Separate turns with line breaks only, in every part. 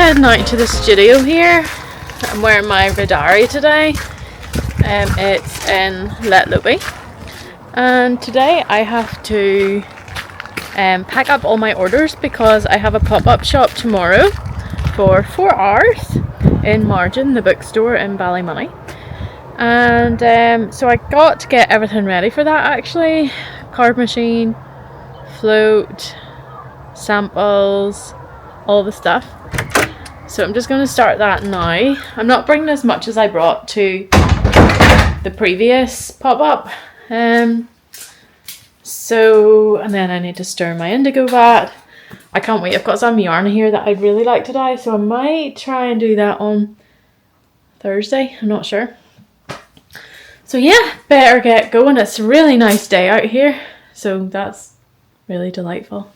heading out to the studio here. I'm wearing my Vidari today. It's in Let Lobby. And today I have to pack up all my orders because I have a pop-up shop tomorrow for 4 hours in Margin, the bookstore in Ballymoney. And so I got to get everything ready for that actually. Card machine, float, samples, all the stuff. So I'm just going to start that now. I'm not bringing as much as I brought to the previous pop-up. And then I need to stir my indigo vat. I can't wait. I've got some yarn here that I'd really like to dye, so I might try and do that on Thursday. I'm not sure. So yeah, better get going. It's a really nice day out here, so that's really delightful.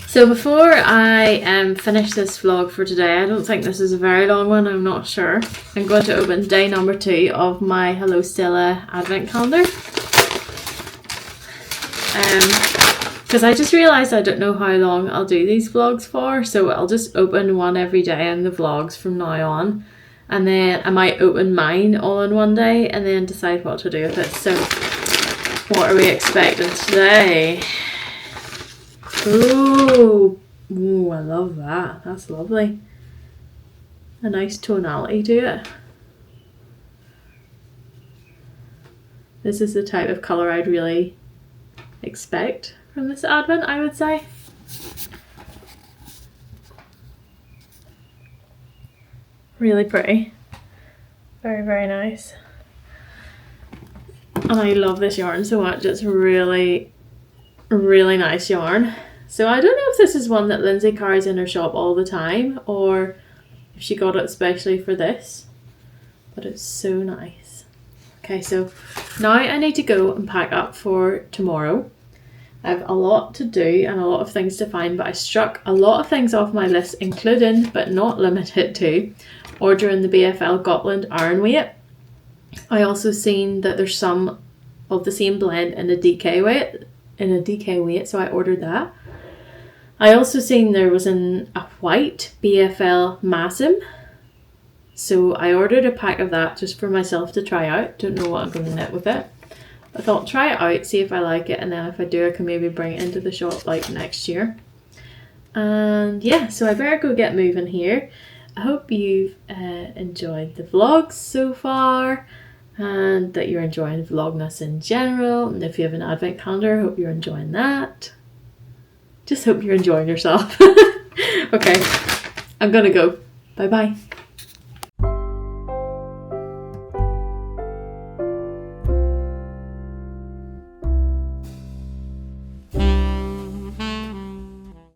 So before I finish this vlog for today, I don't think this is a very long one, I'm not sure. I'm going to open day number 2 of my Hello Stella advent calendar. Because I just realised I don't know how long I'll do these vlogs for, so I'll just open one every day in the vlogs from now on. And then I might open mine all in one day and then decide what to do with it. So what are we expecting today? Ooh, I love that. That's lovely. A nice tonality to it. This is the type of colour I'd really expect from this advent, I would say. Really pretty. Very, very nice. And I love this yarn so much. It's really, really nice yarn. So I don't know if this is one that Lindsay carries in her shop all the time or if she got it especially for this, but it's so nice. Okay, so now I need to go and pack up for tomorrow. I have a lot to do and a lot of things to find, but I struck a lot of things off my list, including but not limited to ordering the BFL Gotland iron weight. I also seen that there's some of the same blend in a DK weight, so I ordered that. I also seen there was a white BFL Massim, so I ordered a pack of that just for myself to try out. Don't know what I'm going to knit with it. I thought try it out, see if I like it, and then if I do I can maybe bring it into the shop like next year. And yeah, so I better go get moving here. I hope you've enjoyed the vlogs so far and that you're enjoying Vlogmas in general. And if you have an advent calendar, I hope you're enjoying that. Just hope you're enjoying yourself. Okay, I'm gonna go. Bye bye.